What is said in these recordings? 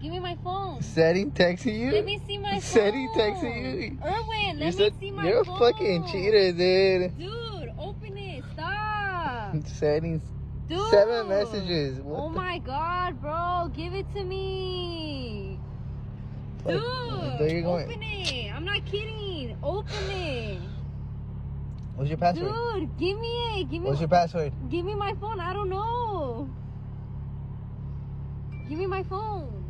Give me my phone. Said he texted you? Let me see my phone. Said he texted you? Erwin, let me see my phone. You're a fucking cheater, dude. Dude, open it. Stop. Settings. Dude. 7 messages. Oh my god, bro. Give it to me. Dude, open it. I'm not kidding. Open it. What's your password? Dude, give me it. What's your password? Give me my phone. I don't know. Give me my phone.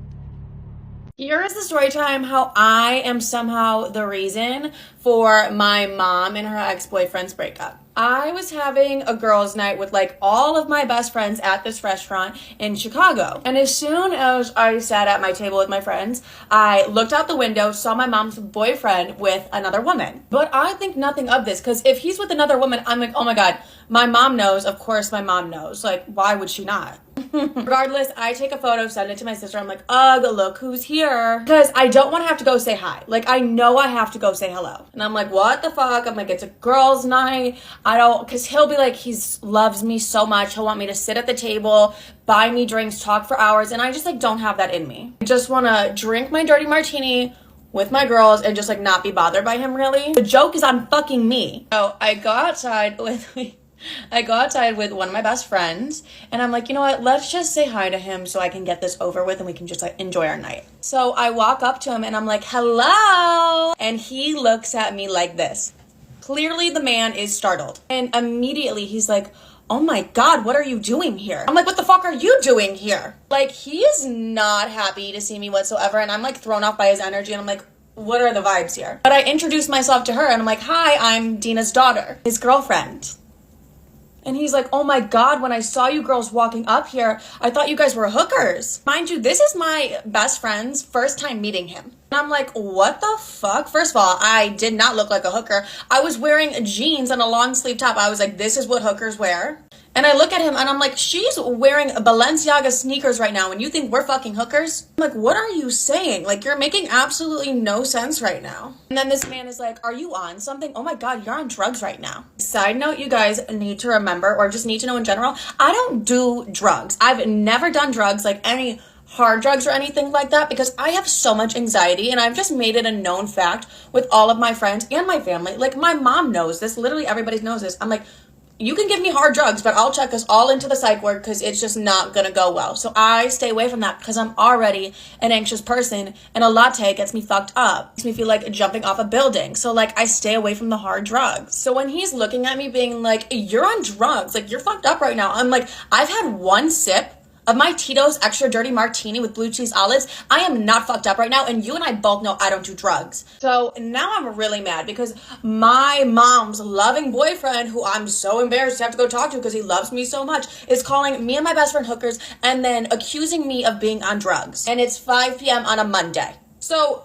Here is the story time how I am somehow the reason for my mom and her ex-boyfriend's breakup. I was having a girls' night with like all of my best friends at this restaurant in Chicago. And as soon as I sat at my table with my friends, I looked out the window, saw my mom's boyfriend with another woman. But I think nothing of this, because if he's with another woman, I'm like, oh my God, my mom knows. Of course my mom knows. Like, why would she not? Regardless, I take a photo, send it to my sister. I'm like, ugh, look who's here. Because I don't want to have to go say hi. Like, I know I have to go say hello. And I'm like, what the fuck? I'm like, it's a girls' night. I don't, because he'll be like, loves me so much. He'll want me to sit at the table, buy me drinks, talk for hours. And I just like don't have that in me. I just want to drink my dirty martini with my girls and just like not be bothered by him, really. The joke is on fucking me. So I go outside with one of my best friends and I'm like, you know what, let's just say hi to him so I can get this over with and we can just like enjoy our night. So I walk up to him and I'm like, hello, and he looks at me like this. Clearly the man is startled, and immediately he's like, oh my God, what are you doing here? I'm like, what the fuck are you doing here? Like, he is not happy to see me whatsoever, and I'm like thrown off by his energy, and I'm like, what are the vibes here? But I introduced myself to her and I'm like, hi, I'm Dina's daughter, his girlfriend. And he's like, oh my God, when I saw you girls walking up here, I thought you guys were hookers. Mind you, this is my best friend's first time meeting him. And I'm like, what the fuck? First of all, I did not look like a hooker. I was wearing jeans and a long sleeve top. I was like, this is what hookers wear. And I look at him and I'm like, she's wearing Balenciaga sneakers right now and you think we're fucking hookers? I'm like, what are you saying? Like, you're making absolutely no sense right now. And then this man is like, are you on something? Oh my God, you're on drugs right now. Side note, you guys need to remember, or just need to know in general, I don't do drugs. I've never done drugs, like any hard drugs or anything like that, because I have so much anxiety, and I've just made it a known fact with all of my friends and my family. Like, my mom knows this. Literally everybody knows this. I'm like, you can give me hard drugs, but I'll check us all into the psych ward because it's just not gonna go well. So I stay away from that because I'm already an anxious person, and a latte gets me fucked up. Makes me feel like jumping off a building. So like, I stay away from the hard drugs. So when he's looking at me being like, you're on drugs, like you're fucked up right now, I'm like, I've had one sip of my Tito's extra dirty martini with blue cheese olives. I am not fucked up right now, and you and I both know I don't do drugs. So now I'm really mad because my mom's loving boyfriend, who I'm so embarrassed to have to go talk to because he loves me so much, is calling me and my best friend hookers and then accusing me of being on drugs. And it's 5 p.m. on a Monday. So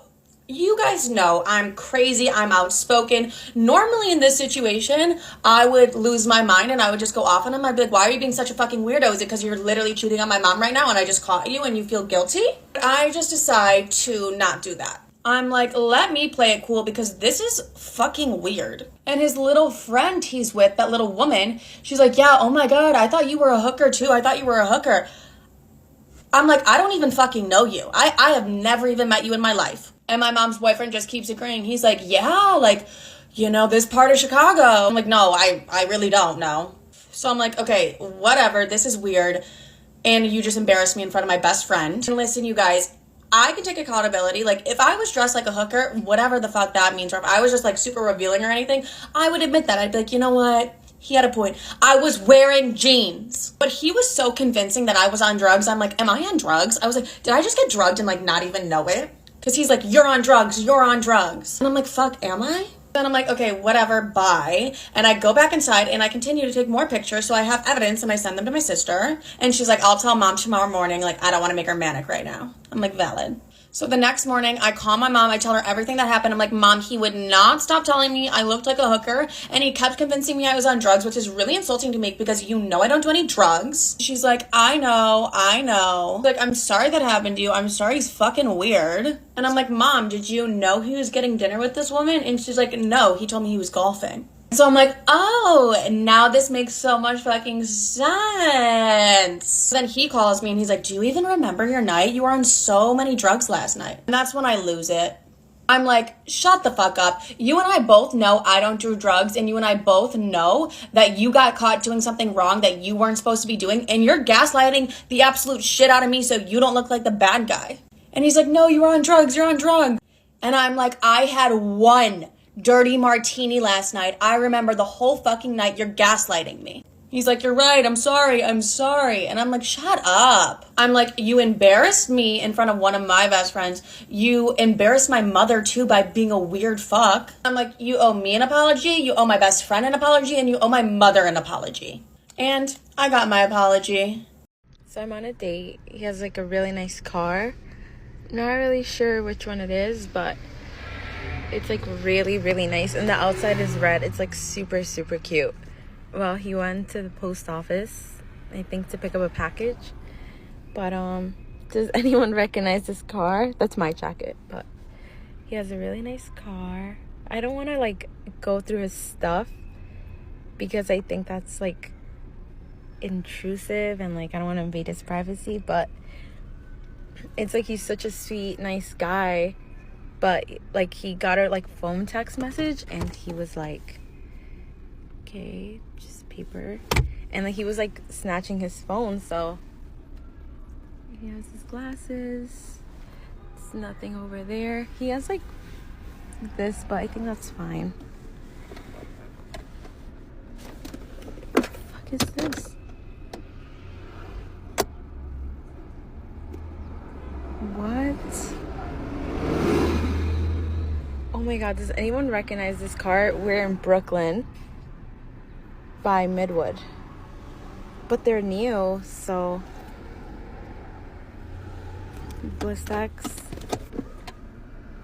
you guys know I'm crazy, I'm outspoken. Normally in this situation, I would lose my mind and I would just go off on him. I'd be like, why are you being such a fucking weirdo? Is it because you're literally cheating on my mom right now and I just caught you and you feel guilty? I just decide to not do that. I'm like, let me play it cool because this is fucking weird. And his little friend he's with, that little woman, she's like, yeah, oh my God, I thought you were a hooker too. I thought you were a hooker. I'm like, I don't even fucking know you. I have never even met you in my life. And my mom's boyfriend just keeps agreeing. He's like, yeah, like, you know, this part of Chicago. I'm like, no, I really don't know. So I'm like, okay, whatever. This is weird. And you just embarrassed me in front of my best friend. And listen, you guys, I can take accountability. Like, if I was dressed like a hooker, whatever the fuck that means, or if I was just like super revealing or anything, I would admit that. I'd be like, you know what? He had a point. I was wearing jeans. But he was so convincing that I was on drugs. I'm like, am I on drugs? I was like, did I just get drugged and like not even know it? Because he's like, you're on drugs, you're on drugs. And I'm like, fuck, am I? Then I'm like, okay, whatever, bye. And I go back inside and I continue to take more pictures so I have evidence and I send them to my sister. And she's like, I'll tell mom tomorrow morning, like, I don't want to make her manic right now. I'm like, valid. So the next morning, I call my mom. I tell her everything that happened. I'm like, Mom, he would not stop telling me I looked like a hooker. And he kept convincing me I was on drugs, which is really insulting to me because you know I don't do any drugs. She's like, I know. Like, I'm sorry that happened to you. I'm sorry, he's fucking weird. And I'm like, Mom, did you know he was getting dinner with this woman? And she's like, no, he told me he was golfing. So I'm like, oh, now this makes so much fucking sense. Then he calls me and he's like, do you even remember your night? You were on so many drugs last night. And that's when I lose it. I'm like, shut the fuck up. You and I both know I don't do drugs, and you and I both know that you got caught doing something wrong that you weren't supposed to be doing, and you're gaslighting the absolute shit out of me so you don't look like the bad guy. And he's like, no, you were on drugs, you're on drugs. And I'm like, I had one dirty martini last night. I remember the whole fucking night. You're gaslighting me. He's like, you're right. I'm sorry. And I'm like, shut up. I'm like, you embarrassed me in front of one of my best friends. You embarrassed my mother too by being a weird fuck. I'm like, you owe me an apology. You owe my best friend an apology. And you owe my mother an apology. And I got my apology. So I'm on a date. He has like a really nice car. Not really sure which one it is, but it's like really, really nice. And the outside is red. It's like super, super cute. Well, he went to the post office, I think, to pick up a package. But does anyone recognize this car? That's my jacket, but he has a really nice car. I don't want to like go through his stuff because I think that's like intrusive and like I don't want to invade his privacy, but it's like he's such a sweet, nice guy. But like he got her like phone text message and he was like, okay, just paper. And like he was like snatching his phone, so he has his glasses. There's nothing over there. He has like this, but I think that's fine. What the fuck is this? What? Oh my god, does anyone recognize this car? We're in Brooklyn by Midwood. But they're new, so Blistex.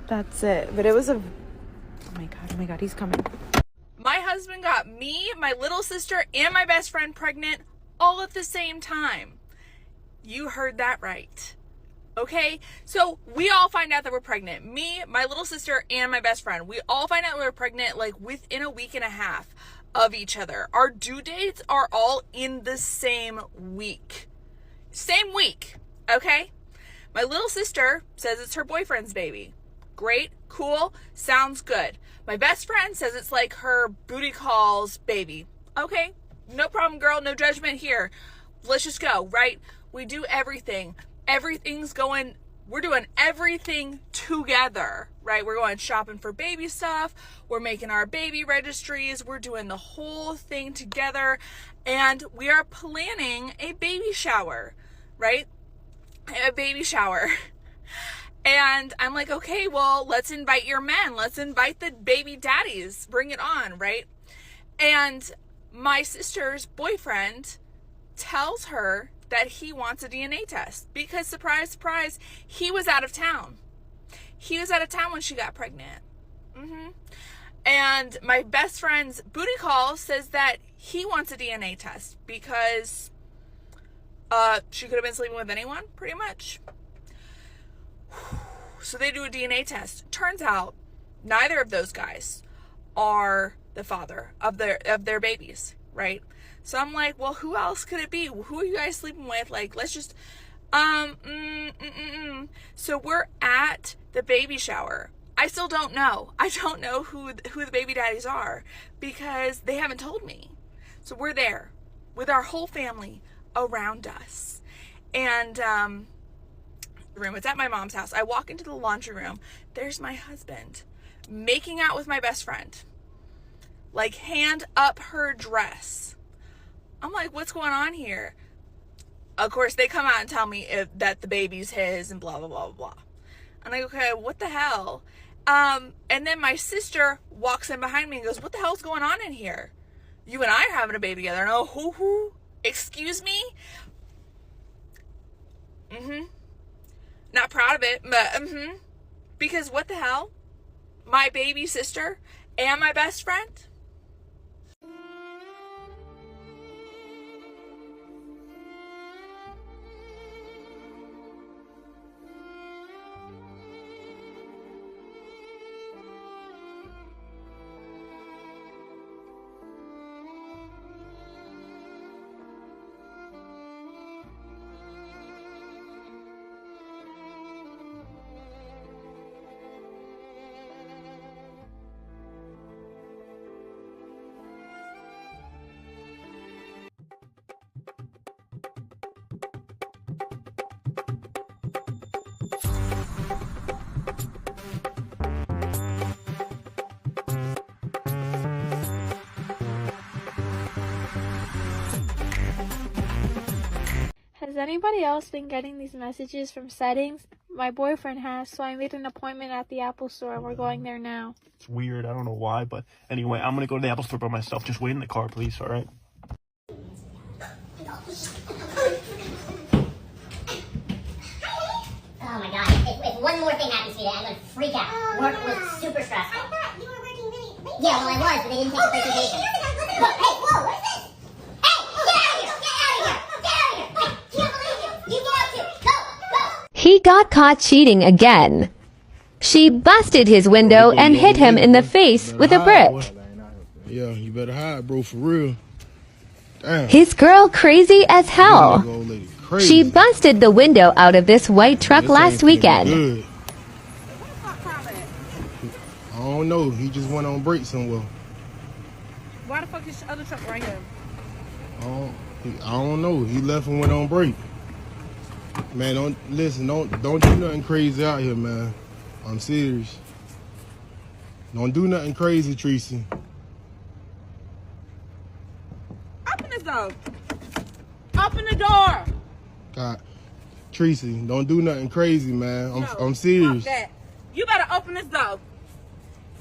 That's it. But it was a... Oh my god, he's coming. My husband got me, my little sister, and my best friend pregnant all at the same time. You heard that right. Okay, so we all find out that we're pregnant. Me, my little sister, and my best friend. We all find out we're pregnant like within a week and a half of each other. Our due dates are all in the same week. Same week, okay? My little sister says it's her boyfriend's baby. Great, cool, sounds good. My best friend says it's like her booty call's baby. Okay, no problem, girl, no judgment here. Let's just go, right? We do everything. Everything's going, we're doing everything together, right? We're going shopping for baby stuff. We're making our baby registries. We're doing the whole thing together. And we are planning a baby shower, right? A baby shower. And I'm like, okay, well, let's invite your men. Let's invite the baby daddies. Bring it on, right? And my sister's boyfriend tells her that he wants a DNA test because, surprise, surprise, he was out of town. He was out of town when she got pregnant. And my best friend's booty call says that he wants a DNA test because she could have been sleeping with anyone, pretty much. So they do a DNA test. Turns out neither of those guys are the father of their babies, right? So I'm like, well, who else could it be? Who are you guys sleeping with? Like, let's just, So we're at the baby shower. I still don't know. I don't know who the baby daddies are because they haven't told me. So we're there with our whole family around us. And, the room, it's at my mom's house. I walk into the laundry room. There's my husband making out with my best friend. Like, hand up her dress. I'm like, what's going on here? Of course, they come out and tell me that the baby's his and blah, blah, blah, blah. I'm like, okay, what the hell? And then my sister walks in behind me and goes, what the hell's going on in here? You and I are having a baby together. And who? Excuse me? Not proud of it, but because what the hell? My baby sister and my best friend? Has anybody else been getting these messages from settings? My boyfriend has, so I made an appointment at the Apple store and we're going there now. It's weird. I don't know why, but anyway, I'm gonna go to the Apple store by myself. Just wait in the car, please, all right? Oh my god, if one more thing happens to me today, I'm gonna freak out. Work was super stressful. I thought you were working really late. Yeah, well I was, but they didn't take the presentation. Hey, whoa, what is this? He got caught cheating again. She busted his window and hit him in the face with a brick. Yeah, you better hide, bro, for real. Damn. His girl crazy as hell. She busted the window out of this white truck last weekend. Good. I don't know. He just went on break somewhere. Why the fuck is the other truck right here? I don't know. He left and went on break. Man, don't do nothing crazy out here, man. I'm serious. Don't do nothing crazy, Tracy. Open this door. Open the door. God, Tracy, don't do nothing crazy, man. No, I'm serious. Fuck that. You better open this door.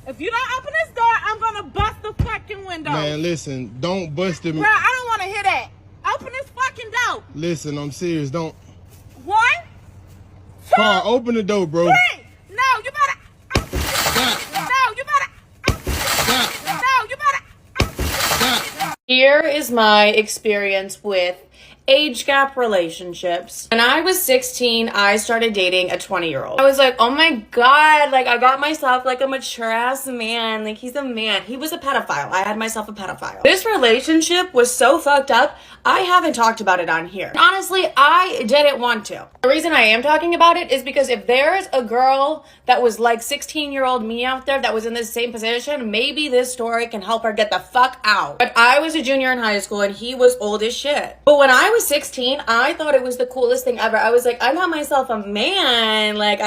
If you don't open this door, I'm gonna bust the fucking window. Man, listen, don't bust it. Bro, I don't want to hear that. Open this fucking door. Listen, I'm serious. Don't. 1, 2, Carl, open the door, bro. 3. No, you better. Stop. No, you better. Stop. No, you better. Stop. Here is my experience with age gap relationships. When I was 16, I started dating a 20-year-old. I was like, oh my god, like I got myself like a mature ass man. Like he's a man. He was a pedophile. I had myself a pedophile. This relationship was so fucked up, I haven't talked about it on here. Honestly, I didn't want to. The reason I am talking about it is because if there's a girl that was like 16-year-old me out there that was in the same position, maybe this story can help her get the fuck out. But I was a junior in high school and he was old as shit. But when I was 16, I thought it was the coolest thing ever. I was like, I got myself a man. Like,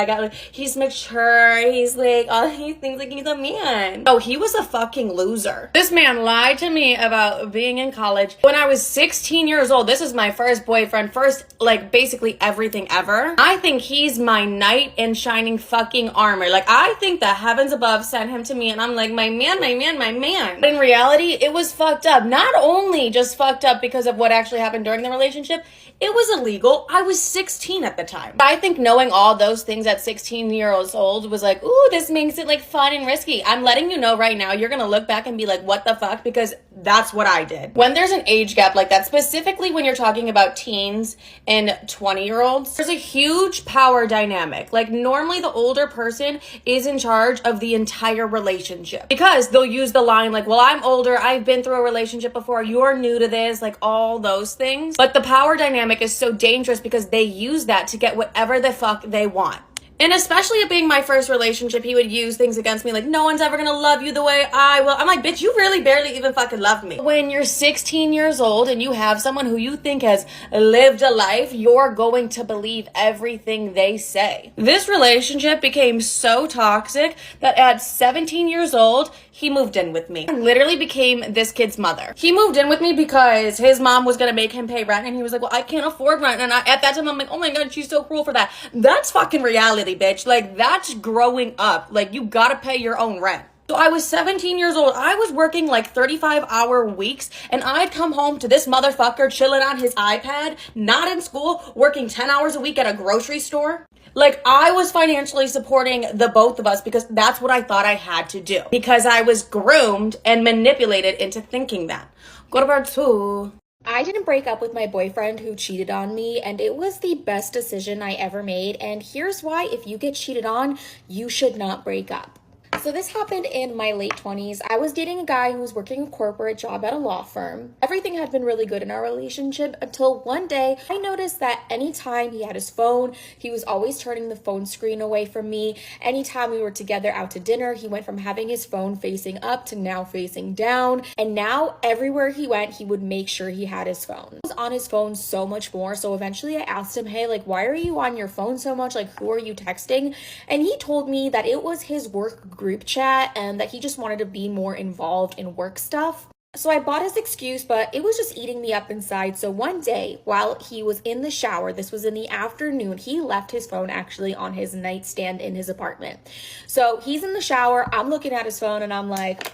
he's mature. He's like, oh, he thinks like he's a man. Oh, he was a fucking loser. This man lied to me about being in college. When I was 16 years old, this is my first boyfriend, like, basically everything ever. I think he's my knight in shining fucking armor. Like, I think the heavens above sent him to me, and I'm like, my man, my man, my man. But in reality, it was fucked up. Not only just fucked up because of what actually happened during the relationship, it was illegal. I was 16 at the time. I think knowing all those things at 16 years old was like, ooh, this makes it like fun and risky. I'm letting you know right now, you're gonna look back and be like, what the fuck? Because that's what I did. When there's an age gap like that, specifically when you're talking about teens and 20-year-olds, there's a huge power dynamic. Like normally the older person is in charge of the entire relationship because they'll use the line like, well, I'm older, I've been through a relationship before, you're new to this, like all those things. But the power dynamic is so dangerous because they use that to get whatever the fuck they want. And especially it being my first relationship, he would use things against me like, no one's ever gonna love you the way I will. I'm like, bitch, you really barely even fucking love me. When you're 16 years old and you have someone who you think has lived a life, you're going to believe everything they say. This relationship became so toxic that at 17 years old, he moved in with me. I literally became this kid's mother. He moved in with me because his mom was gonna make him pay rent and he was like, well, I can't afford rent. And at that time, I'm like, oh my God, she's so cruel for that. That's fucking reality, bitch. Like that's growing up. Like you gotta pay your own rent. So I was 17 years old. I was working like 35-hour weeks and I'd come home to this motherfucker chilling on his iPad, not in school, working 10 hours a week at a grocery store. Like I was financially supporting the both of us because that's what I thought I had to do. Because I was groomed and manipulated into thinking that. Go to part 2. I didn't break up with my boyfriend who cheated on me, and it was the best decision I ever made. And here's why: if you get cheated on, you should not break up. So this happened in my late 20s. I was dating a guy who was working a corporate job at a law firm. Everything had been really good in our relationship until one day I noticed that anytime he had his phone, he was always turning the phone screen away from me. Anytime we were together out to dinner, he went from having his phone facing up to now facing down. And now everywhere he went, he would make sure he had his phone. He was on his phone so much more. So eventually I asked him, hey, like, why are you on your phone so much? Like, who are you texting? And he told me that it was his work group chat and that he just wanted to be more involved in work stuff. So I bought his excuse, but it was just eating me up inside. So one day, while he was in the shower, this was in the afternoon, he left his phone actually on his nightstand in his apartment. So he's in the shower, I'm looking at his phone, and I'm like,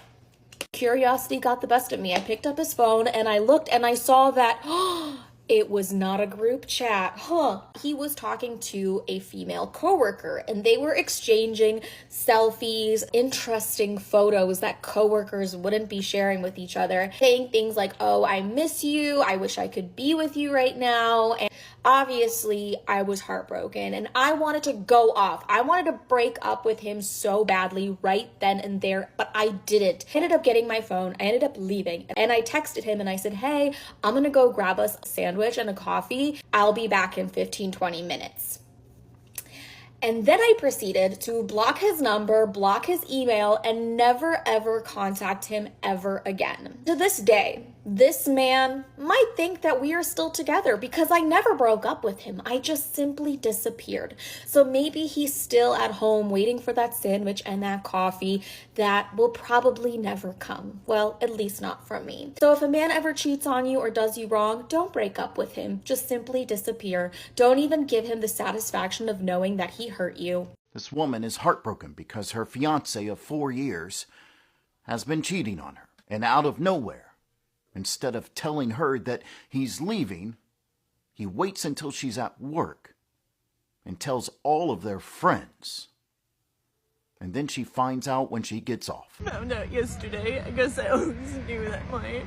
curiosity got the best of me. I picked up his phone and I looked and I saw that it was not a group chat. He was talking to a female coworker and they were exchanging selfies, interesting photos that coworkers wouldn't be sharing with each other, saying things like, oh, I miss you. I wish I could be with you right now. And obviously, I was heartbroken and I wanted to go off. I wanted to break up with him so badly right then and there, but I didn't. I ended up getting my phone. I ended up leaving and I texted him and I said, hey, I'm gonna go grab us a sandwich and a coffee. I'll be back in 15-20 minutes. And then I proceeded to block his number, block his email, and never ever contact him ever again. To this day, this man might think that we are still together because I never broke up with him. I just simply disappeared. So maybe he's still at home waiting for that sandwich and that coffee that will probably never come. Well, at least not from me. So if a man ever cheats on you or does you wrong, don't break up with him. Just simply disappear. Don't even give him the satisfaction of knowing that he hurt you. This woman is heartbroken because her fiancé of 4 years has been cheating on her. And out of nowhere, instead of telling her that he's leaving, he waits until she's at work and tells all of their friends. And then she finds out when she gets off. Found out yesterday. I guess I always knew that my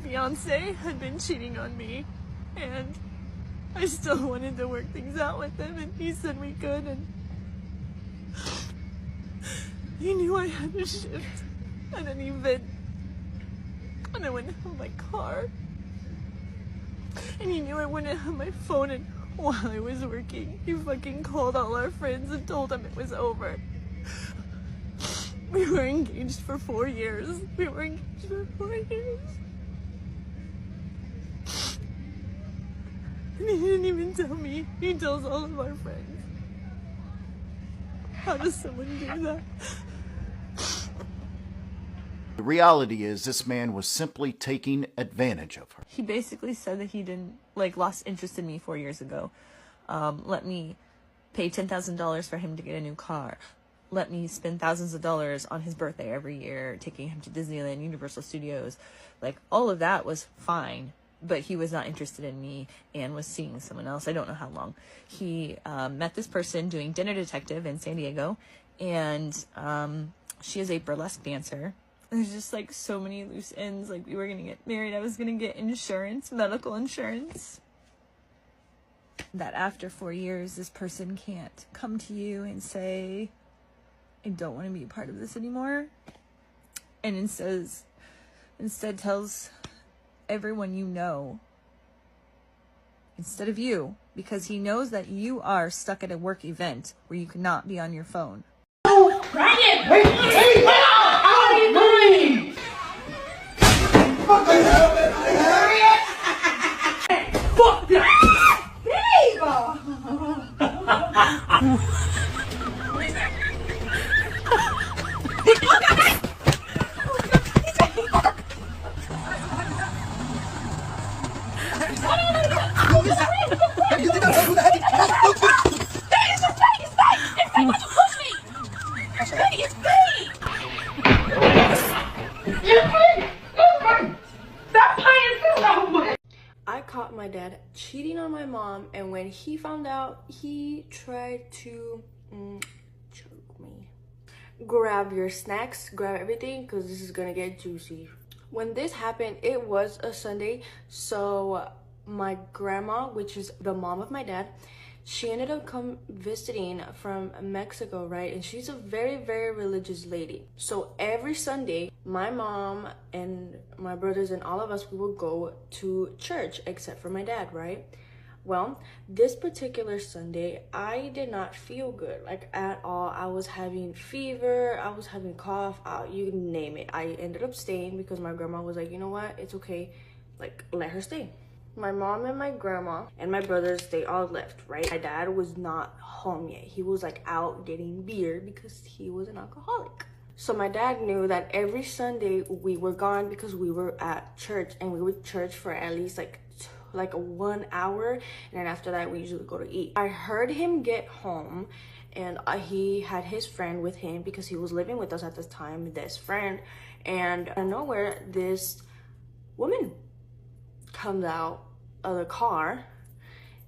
fiance had been cheating on me. And I still wanted to work things out with him, and he said we could, and he knew I had to shift at an event. And I wouldn't have my car. And he knew I wouldn't have my phone, and while I was working, he fucking called all our friends and told them it was over. We were engaged for 4 years. We were engaged for 4 years. And he didn't even tell me. He tells all of our friends. How does someone do that? The reality is this man was simply taking advantage of her. He basically said that he didn't, lost interest in me 4 years ago. Let me pay $10,000 for him to get a new car. Let me spend thousands of dollars on his birthday every year, taking him to Disneyland, Universal Studios. All of that was fine, but he was not interested in me and was seeing someone else. I don't know how long. He met this person doing Dinner Detective in San Diego, and she is a burlesque dancer. There's just so many loose ends. We were gonna get married. I was gonna get insurance, medical insurance. That after 4 years, this person can't come to you and say, I don't want to be a part of this anymore. And instead tells everyone you know, instead of you, because he knows that you are stuck at a work event where you cannot be on your phone. Oh, Ryan! Wait! Hey! Mine! Fuck I caught my dad cheating on my mom, and when he found out, he tried to choke me. Grab your snacks, grab everything, because this is gonna get juicy. When this happened, it was a Sunday, so my grandma, which is the mom of my dad, she ended up visiting from Mexico, right? And she's a very, very religious lady. So every Sunday, my mom and my brothers and all of us, we would go to church, except for my dad, right? Well, this particular Sunday, I did not feel good, at all. I was having fever, I was having cough, you name it. I ended up staying because my grandma was like, you know what, it's okay, let her stay. My mom and my grandma and my brothers, they all left, right? My dad was not home yet. He was out getting beer because he was an alcoholic. So my dad knew that every Sunday we were gone because we were at church, and we would church for at least like 1 hour, and then after that we usually go to eat. I heard him get home, and he had his friend with him because he was living with us at this time, this friend, and out of nowhere this woman comes out of the car,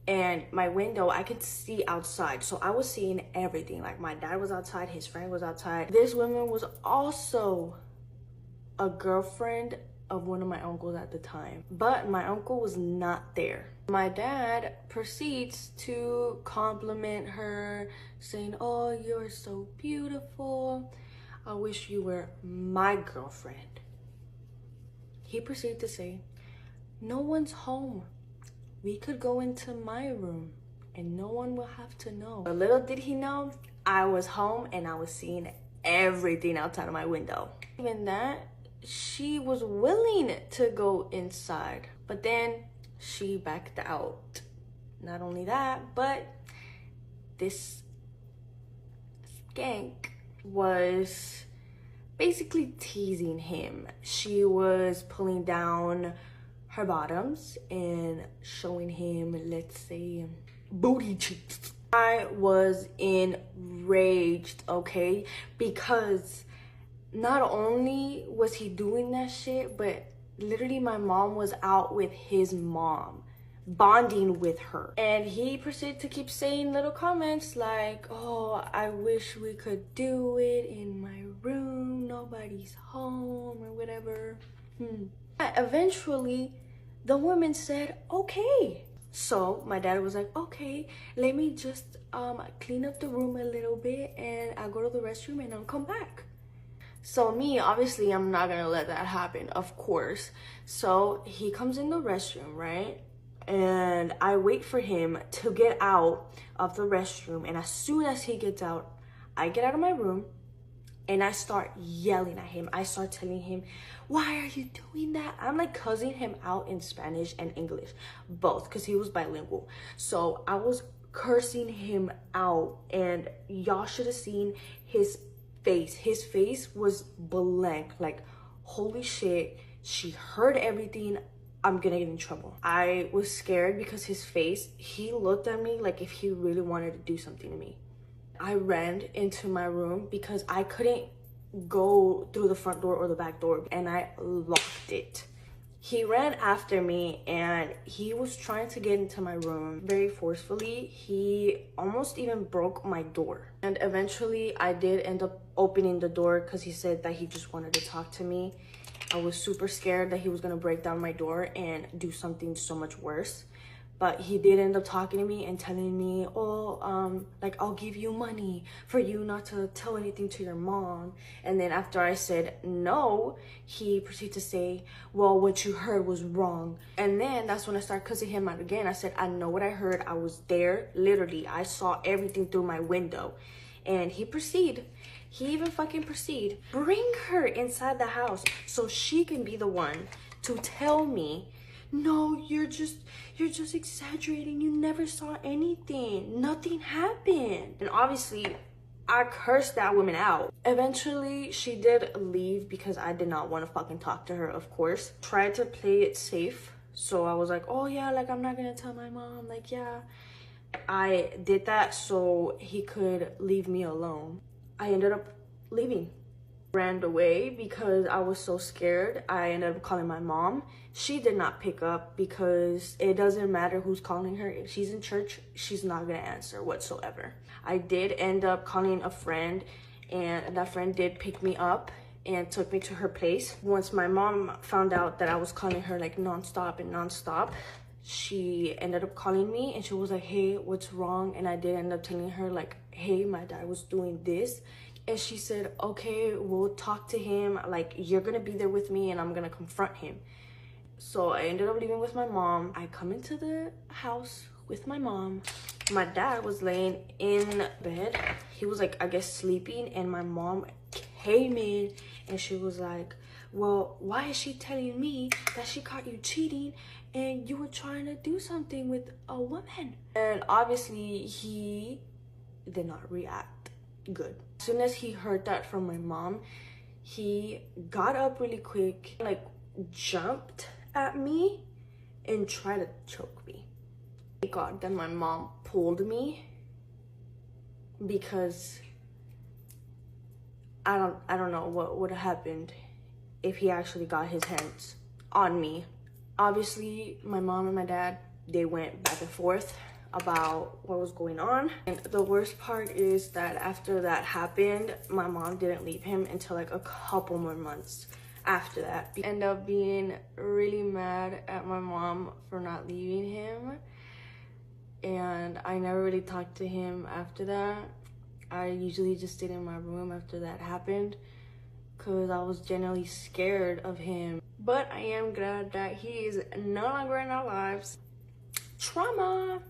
and my window, I could see outside. So I was seeing everything. Like, my dad was outside, his friend was outside. This woman was also a girlfriend of one of my uncles at the time, but my uncle was not there. My dad proceeds to compliment her, saying, "Oh, you're so beautiful. I wish you were my girlfriend." He proceeded to say, "No one's home. We could go into my room and no one will have to know." But little did he know, I was home and I was seeing everything outside of my window. Even that, she was willing to go inside, but then she backed out. Not only that, but this skank was basically teasing him. She was pulling down her bottoms and showing him, let's say, booty cheeks. I was enraged, okay? Because not only was he doing that shit, but literally my mom was out with his mom, bonding with her. And he proceeded to keep saying little comments like, "Oh, I wish we could do it in my room. Nobody's home," or whatever. Eventually, the woman said, "Okay." So my dad was like, "Okay, let me just clean up the room a little bit and I'll go to the restroom and I'll come back." So me, obviously, I'm not gonna let that happen, of course. So he comes in the restroom, right? And I wait for him to get out of the restroom. And as soon as he gets out, I get out of my room and I start yelling at him. I start telling him, "Why are you doing that?" I'm like cussing him out in Spanish and English, both, because he was bilingual. So I was cursing him out, and y'all should have seen his face. His face was blank. Like, holy shit, she heard everything. I'm gonna get in trouble. I was scared because his face, he looked at me like if he really wanted to do something to me. I ran into my room because I couldn't go through the front door or the back door, and I locked it. He ran after me and he was trying to get into my room very forcefully. He almost even broke my door. And eventually I did end up opening the door because he said that he just wanted to talk to me. I was super scared that he was gonna break down my door and do something so much worse. But he did end up talking to me and telling me, "Oh, like, I'll give you money for you not to tell anything to your mom." And then after I said no, he proceeded to say, "Well, what you heard was wrong." And then that's when I started cussing him out again. I said, "I know what I heard. I was there. Literally, I saw everything through my window." And he even fucking proceed, bring her inside the house so she can be the one to tell me, "No, you're just exaggerating. You never saw anything. Nothing happened." And obviously, I cursed that woman out. Eventually, she did leave because I did not want to fucking talk to her, of course. Tried to play it safe. So I was like, "Oh yeah, like, I'm not gonna tell my mom." Like, yeah. I did that so he could leave me alone. I ended up leaving. Ran away because I was so scared. I ended up calling my mom. She did not pick up because it doesn't matter who's calling her. If she's in church, she's not gonna answer whatsoever. I did end up calling a friend, and that friend did pick me up and took me to her place. Once my mom found out that I was calling her like nonstop, she ended up calling me and she was like, "Hey, what's wrong?" And I did end up telling her like, "Hey, my dad was doing this." And she said, "Okay, we'll talk to him. Like, you're gonna be there with me and I'm gonna confront him." So I ended up leaving with my mom. I come into the house with my mom. My dad was laying in bed. He was like, I guess, sleeping. And my mom came in and she was like, "Well, why is she telling me that she caught you cheating and you were trying to do something with a woman?" And obviously he did not react. good. As soon as he heard that from my mom, he got up really quick, like jumped at me and tried to choke me. Thank God that my mom pulled me, because I don't know what would have happened if he actually got his hands on me. Obviously, my mom and my dad, they went back and forth about what was going on. And the worst part is that after that happened, my mom didn't leave him until like a couple more months after that. I ended up being really mad at my mom for not leaving him, and I never really talked to him after that. I usually just stayed in my room after that happened because I was genuinely scared of him. But I am glad that he is no longer in our lives. Trauma.